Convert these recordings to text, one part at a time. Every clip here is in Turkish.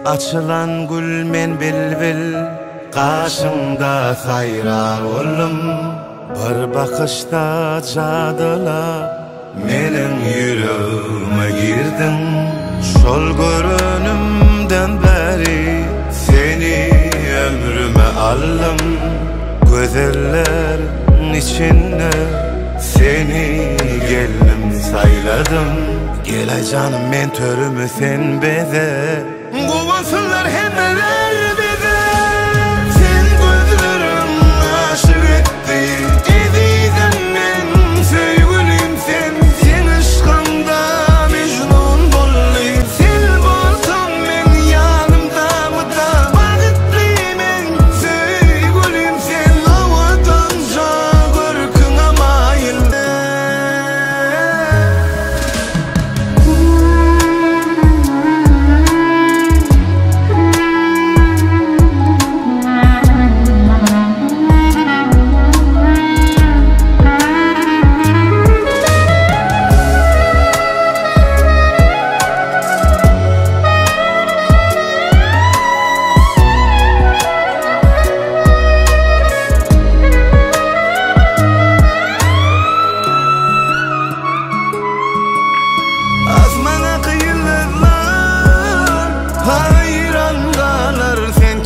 Açılan gül men bilbil, karşımda hayran oldum. Bir bakışta cadıla menin yüreğime girdin. Şol görünümden beri seni ömrüme aldım. Gözellerin içinde seni gelinim sayladım. Gel canım men törümü sen beze, kovasınlar hemmeler bize. Sen gözlerim aşık etti, ediydim men sevgilim sen. Sen aşkında mecnun bollayım, sen bolsan men yanımda mıda. Bağıtlıyım men sevgilim sen, avadanca görküne mayıldı.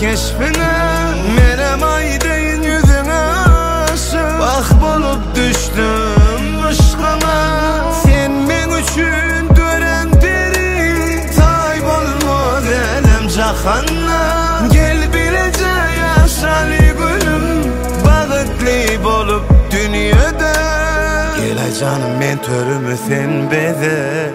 Keşfine menem aydeyin yüzüne aşık, bak bolup düştüm aşkına. Sen men üçün dören deri, tay bolmaz elem cahanna. Gel bilece yaşali gülüm, bağıtlı bolup dünyada. Gel canım men törümü sen beze,